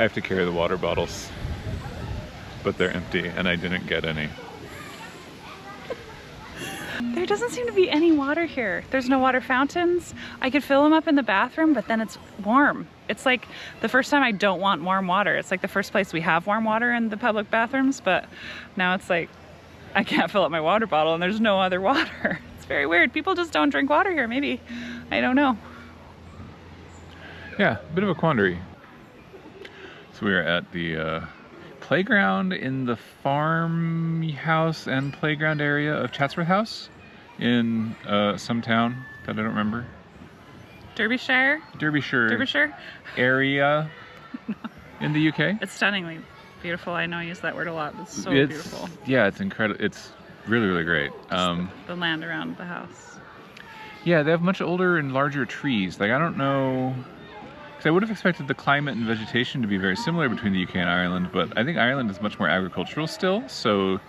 I have to carry the water bottles, but they're empty and I didn't get any. There doesn't seem to be any water here. There's no water fountains. I could fill them up in the bathroom, but then it's warm. It's like the first time I don't want warm water. It's like the first place we have warm water in the public bathrooms, but now it's like I can't fill up my water bottle and there's no other water. It's very weird. People just don't drink water here, maybe. I don't know. Yeah, a bit of a quandary. So we are at the playground in the farmhouse and playground area of Chatsworth House in some town that I don't remember. Derbyshire area in the UK. It's stunningly beautiful. I know I use that word a lot. It's so beautiful. Yeah, it's incredible. It's really, really great. The land around the house. Yeah, they have much older and larger trees. Like, I don't know, because I would have expected the climate and vegetation to be very similar between the UK and Ireland, but I think Ireland is much more agricultural still, so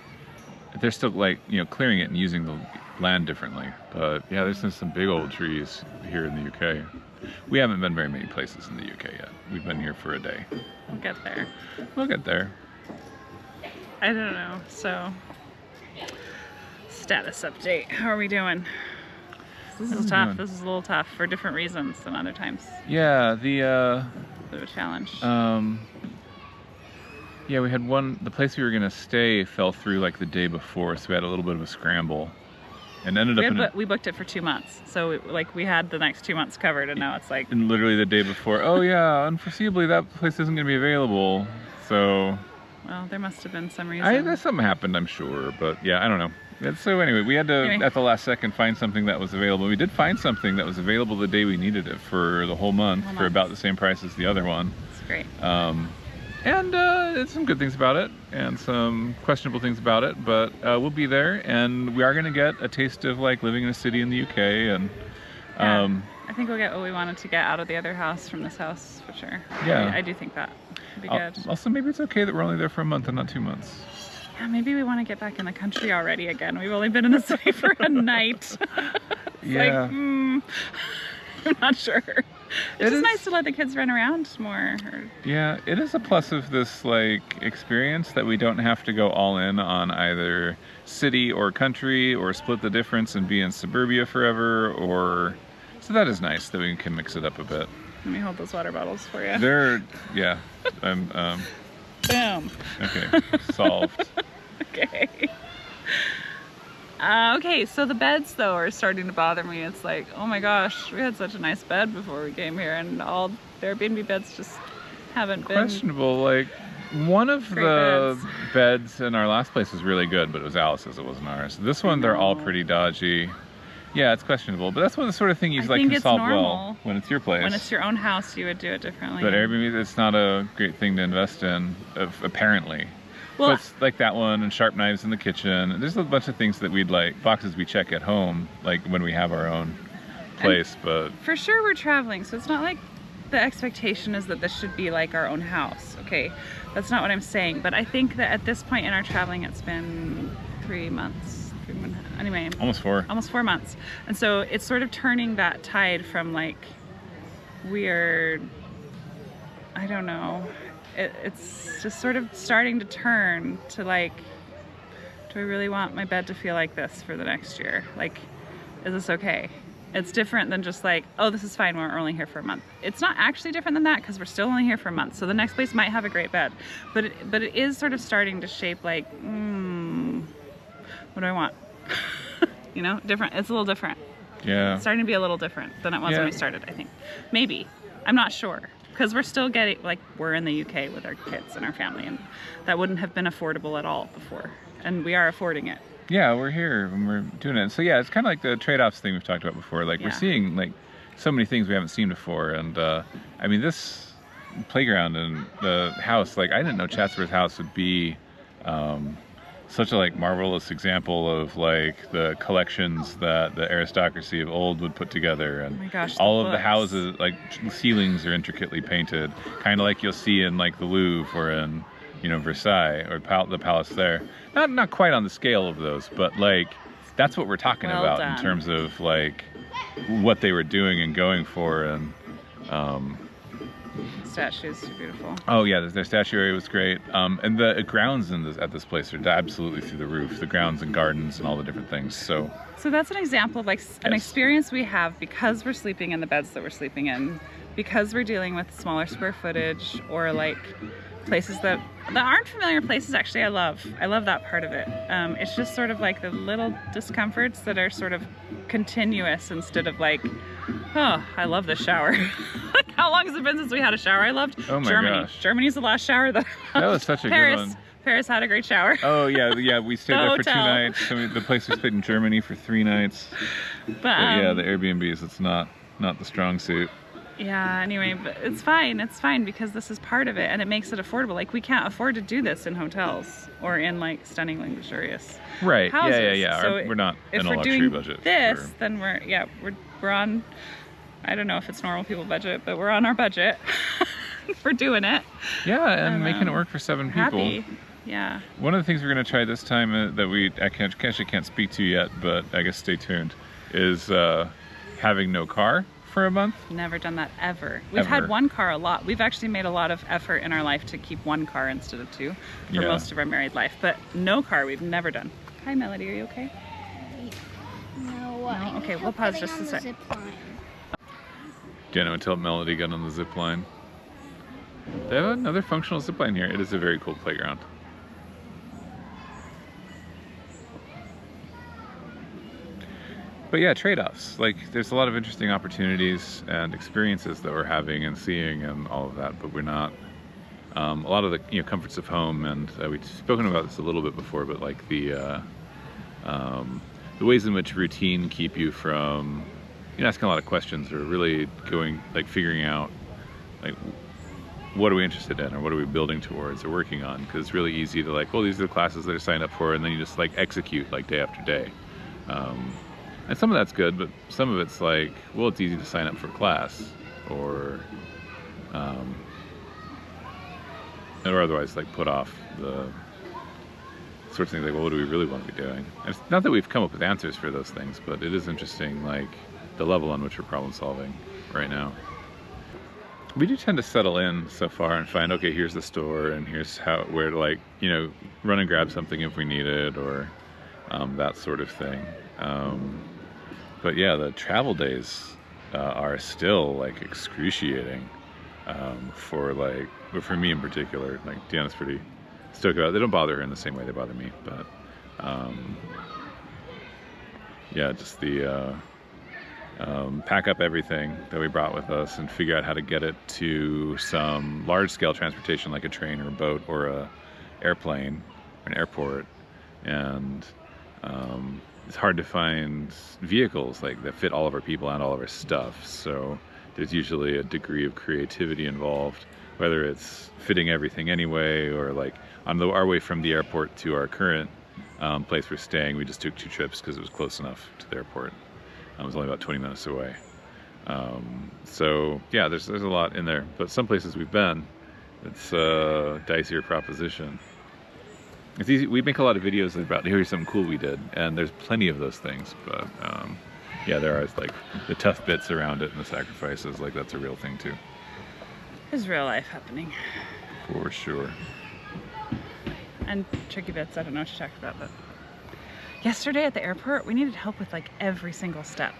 they're still, like, you know, clearing it and using the land differently. But yeah, there's some big old trees here in the UK. We haven't been very many places in the UK yet. We've been here for a day. We'll get there. We'll get there. I don't know. So, status update. How are we doing? This is tough. This is a little tough for different reasons than other times. Yeah, bit of a challenge. Yeah, we had the place we were gonna stay fell through like the day before, so we had a little bit of a scramble. And ended up we booked it for 2 months, so we had the next 2 months covered, and now it's like... And literally the day before, oh yeah, unforeseeably that place isn't going to be available, so... Well, there must have been some reason. Something happened, I'm sure, but yeah, I don't know. So anyway, we had to, at the last second, find something that was available. We did find something that was available the day we needed it for the whole month, for about the same price as the other one. It's great. And there's some good things about it and some questionable things about it, but we'll be there, and we are going to get a taste of like living in a city in the UK. And I think we'll get what we wanted to get out of the other house from this house for sure. Yeah, I do think that would be good. Also, maybe it's okay that we're only there for a month and not 2 months. Yeah, maybe we want to get back in the country already again. We've only been in the city for a night. Yeah. I'm not sure. It's just nice to let the kids run around more. Yeah, it is a plus of this like experience that we don't have to go all in on either city or country or split the difference and be in suburbia forever, or so that is nice that we can mix it up a bit. Let me hold those water bottles for you. Yeah, I'm boom. Okay, solved. Okay. Okay, so the beds though are starting to bother me. It's like, oh my gosh, we had such a nice bed before we came here, and all the Airbnb beds just haven't been questionable. Like, one of the beds in our last place was really good, but it was Alice's, it wasn't ours. This one, they're all pretty dodgy. Yeah, it's questionable, but that's one of the sort of thing you like can solve well when it's your place. When it's your own house, you would do it differently. But Airbnb, it's not a great thing to invest in, apparently. Well, so it's like that one, and sharp knives in the kitchen. There's a bunch of things that we'd like, boxes we check at home, like when we have our own place, but... For sure we're traveling, so it's not like the expectation is that this should be like our own house, okay? That's not what I'm saying, but I think that at this point in our traveling, it's been 3 months. Anyway. Almost 4. Almost 4 months. And so it's sort of turning that tide from like weird, I don't know, it's just sort of starting to turn to like, do I really want my bed to feel like this for the next year? Like, is this okay? It's different than just like, oh, this is fine, we're only here for a month. It's not actually different than that, because we're still only here for a month. So the next place might have a great bed, but it is sort of starting to shape like, what do I want? You know, different. It's a little different. Yeah. It's starting to be a little different than it was when we started, I think. Maybe. I'm not sure. Because we're still getting, like, we're in the UK with our kids and our family, and that wouldn't have been affordable at all before. And we are affording it. Yeah, we're here and we're doing it. So yeah, it's kind of like the trade-offs thing we've talked about before. Like, we're seeing, like, so many things we haven't seen before. And, I mean, this playground and the house, like, I didn't know Chatsworth House would be... such a like marvelous example of like the collections that the aristocracy of old would put together, and all of the houses, like ceilings are intricately painted, kind of like you'll see in like the Louvre or in, you know, Versailles or the palace there. Not quite on the scale of those, but like that's what we're talking about in terms of like what they were doing and going for, and Statues are beautiful. Oh yeah, their statue area was great. And the grounds at this place are absolutely through the roof. The grounds and gardens and all the different things. So that's an example of like an experience we have because we're sleeping in the beds that we're sleeping in, because we're dealing with smaller square footage, or like places that aren't familiar places. Actually, I love that part of it. It's just sort of like the little discomforts that are sort of continuous instead of like, oh, I love this shower. Like, how long has it been since we had a shower? I loved Germany. Gosh. Germany's the last shower that was such a Paris. good one. Paris had a great shower. Oh yeah, we stayed there for 2 nights. The place we stayed in Germany for 3 nights. But yeah, the Airbnbs, it's not the strong suit. Yeah, anyway, but it's fine because this is part of it and it makes it affordable. Like, we can't afford to do this in hotels or in like stunningly luxurious houses. Yeah. So we're not in a luxury budget. If we're doing this, then we're on, I don't know if it's normal people budget, but we're on our budget. We're doing it. Yeah, and making it work for 7 people. Happy. Yeah. One of the things we're going to try this time that I actually can't speak to yet, but I guess stay tuned, is having no car for a month. Never done that ever. We've had one car a lot. We've actually made a lot of effort in our life to keep one car instead of 2 for most of our married life, but no car we've never done. Hi Melody, are you okay? No. Okay, we'll pause just a sec. Deanna would tell Melody got on the zip line. They have another functional zip line here. It is a very cool playground. But yeah, trade-offs. Like, there's a lot of interesting opportunities and experiences that we're having and seeing and all of that, but we're not. A lot of the comforts of home, and we've spoken about this a little bit before, but like the ways in which routine keep you from asking a lot of questions, or really figuring out like, what are we interested in, or what are we building towards or working on? Because it's really easy to like, well, these are the classes that I signed up for, and then you just like execute like day after day. And some of that's good, but some of it's like, well, it's easy to sign up for class, or otherwise like put off the sorts of things like, well, what do we really want to be doing? And it's not that we've come up with answers for those things, but it is interesting, like the level on which we're problem solving right now. We do tend to settle in so far and find, okay, here's the store, and here's where to like, run and grab something if we need it, or that sort of thing. But yeah, the travel days are still like excruciating for me in particular. Like, Deanna's pretty stoked about it. They don't bother her in the same way they bother me, but yeah, just the pack up everything that we brought with us and figure out how to get it to some large-scale transportation like a train or a boat or a airplane or an airport. And it's hard to find vehicles like that fit all of our people and all of our stuff, so there's usually a degree of creativity involved, whether it's fitting everything anyway, or like on our way from the airport to our current place we're staying, we just took 2 trips because it was close enough to the airport. It was only about 20 minutes away. So yeah, there's a lot in there, but some places we've been, it's a dicier proposition. It's easy. We make a lot of videos about, here's something cool we did, and there's plenty of those things, but yeah, there are like the tough bits around it and the sacrifices, like that's a real thing too. There's real life happening. For sure. And tricky bits, I don't know what you talked about, but yesterday at the airport, we needed help with like every single step.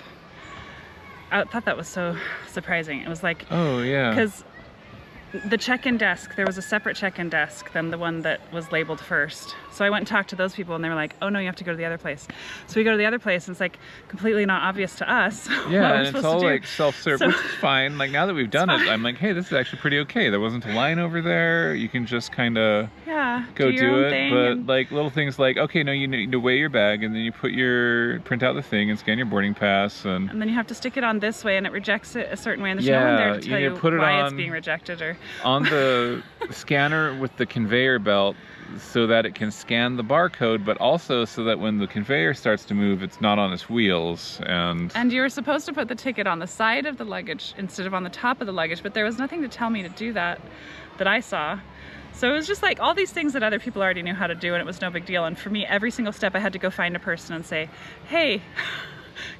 I thought that was so surprising. It was like, oh yeah, because the check-in desk, there was a separate check-in desk than the one that was labeled first. So I went and talked to those people, and they were like, oh no, you have to go to the other place. So we go to the other place, and it's like completely not obvious to us. Yeah, and it's all like self-serve, which is fine. Like, now that we've done it, I'm like, hey, this is actually pretty okay. There wasn't a line over there. You can just kind of go do it. But like little things like, okay, no, you need to weigh your bag, and then you print out the thing and scan your boarding pass, and then you have to stick it on this way, and it rejects it a certain way, and there's no one there to tell you why it's being rejected, or on the scanner with the conveyor belt, so that it can scan the barcode, but also so that when the conveyor starts to move, it's not on its wheels. And you were supposed to put the ticket on the side of the luggage instead of on the top of the luggage, but there was nothing to tell me to do that I saw. So it was just like all these things that other people already knew how to do, and it was no big deal. And for me, every single step I had to go find a person and say, hey,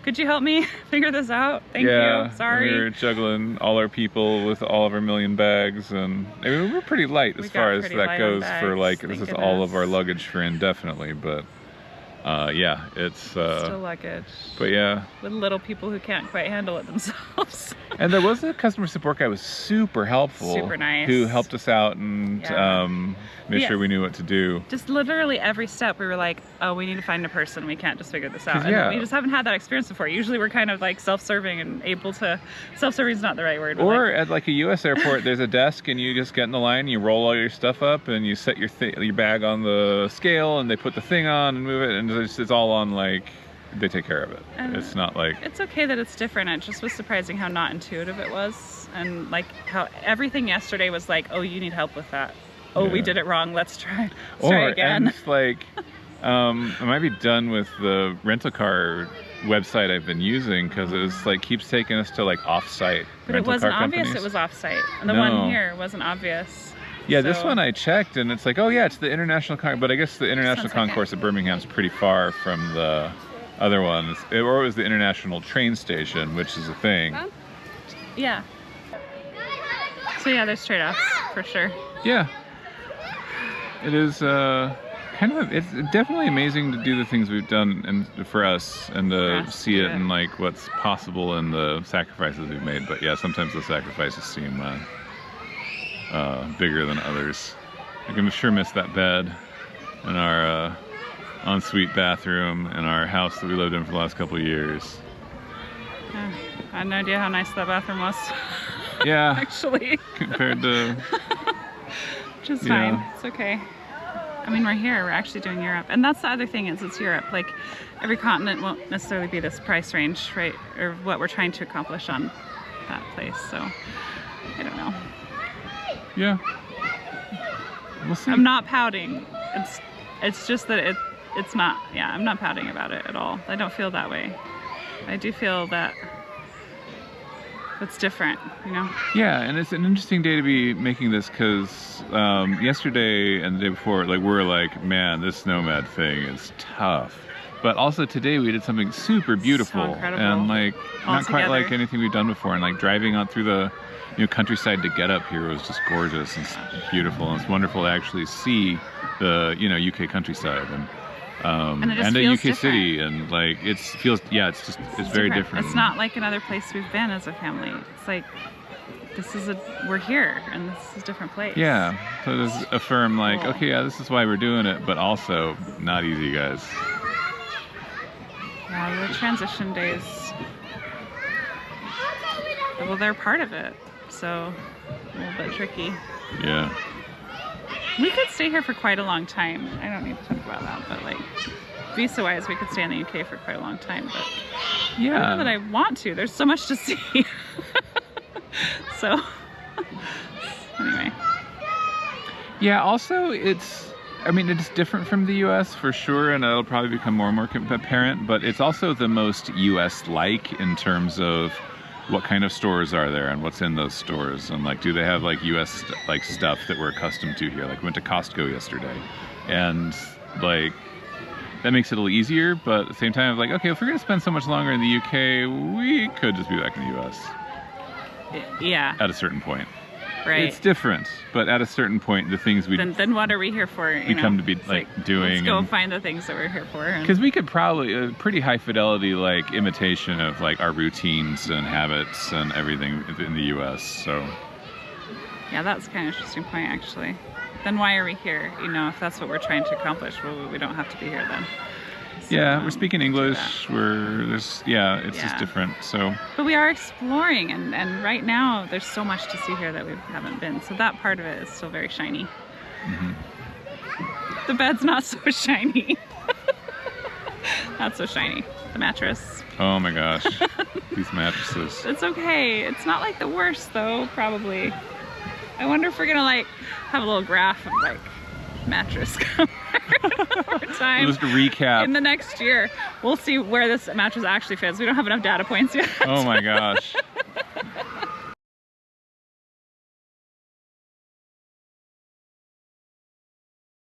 Could you help me figure this out? Thank you. Sorry. We were juggling all our people with all of our million bags, and I mean, we're pretty light as far as that goes for like, this is all of our luggage for indefinitely, but yeah, it's still luggage. But yeah, with little people who can't quite handle it themselves. And there was a customer support guy who was super helpful, super nice, who helped us out and made sure we knew what to do. Just literally every step we were like, oh, we need to find a person, we can't just figure this out. And we just haven't had that experience before. Usually we're kind of like self-serving and able to, self-serving is not the right word, or like, at like a US airport there's a desk and you just get in the line, you roll all your stuff up and you set your bag on the scale and they put the thing on and move it, and it's all on, like, they take care of it. It's not like, it's okay that it's different. It just was surprising how not intuitive it was, and like how everything yesterday was like, oh, you need help with that, oh we did it wrong, let's try again. And like I might be done with the rental car website I've been using, because it was like keeps taking us to like off-site but it wasn't obvious it was off-site, and the one here wasn't obvious. Yeah, so, this one I checked and it's like, oh yeah, it's the International but I guess the International Concourse at Birmingham's pretty far from the other ones. Or it was the International Train Station, which is a thing. Yeah. So yeah, there's trade-offs for sure. Yeah. It is it's definitely amazing to do the things we've done and for us, and to see it and like what's possible and the sacrifices we've made. But yeah, sometimes the sacrifices seem bigger than others. I can sure miss that bed in our ensuite bathroom in our house that we lived in for the last couple of years. I had no idea how nice that bathroom was. Yeah. Actually. Compared to... Just fine. It's okay. I mean, we're here. We're actually doing Europe. And that's the other thing, is it's Europe. Like, every continent won't necessarily be this price range, right? Or what we're trying to accomplish on that place. So, I don't know. Yeah. We'll see. I'm not pouting. It's just that it's not, I'm not pouting about it at all. I don't feel that way. I do feel that it's different, you know? Yeah, and it's an interesting day to be making this, because yesterday and the day before, like, we're like, man, this nomad thing is tough. But also today we did something super beautiful, so incredible. And like not quite like anything we've done before, and like driving out through the countryside to get up here was just gorgeous and beautiful, and it's wonderful to actually see the UK countryside and a UK different. City, and like it feels it's very different. It's not like another place we've been as a family. It's like we're here, and this is a different place. Yeah, so to just affirm like, cool. Okay, yeah, this is why we're doing it, but also not easy, guys. Yeah, the transition days, well, they're part of it, so a little bit tricky. Yeah. We could stay here for quite a long time. I don't need to talk about that, but like visa-wise, we could stay in the UK for quite a long time. But yeah, I don't know that I want to. There's so much to see. So anyway. Yeah. Also, it's different from the US for sure, and it'll probably become more and more apparent. But it's also the most US-like in terms of what kind of stores are there and what's in those stores, and like, do they have like US like stuff that we're accustomed to here? Like, we went to Costco yesterday, and like that makes it a little easier. But at the same time, like, okay, if we're gonna spend so much longer in the UK, we could just be back in the US. Yeah. At a certain point. Right. It's different, but at a certain point, the things we then what are we here for? We come to be like doing. Let's go find the things that we're here for. Because we could probably a pretty high fidelity like imitation of like our routines and habits and everything in the U.S. So. Yeah, that's kind of an interesting point, actually. Then why are we here? If that's what we're trying to accomplish, well, we don't have to be here then. So, yeah, we're speaking English. It's just different. So. But we are exploring, and right now there's so much to see here that we haven't been. So that part of it is still very shiny. Mm-hmm. The bed's not so shiny. Not so shiny. The mattress. Oh my gosh, these mattresses. It's okay. It's not like the worst though. Probably. I wonder if we're gonna like have a little graph of like mattress comfort over time. Just a recap. In the next year, we'll see where this mattress actually fits. We don't have enough data points yet. Oh my gosh.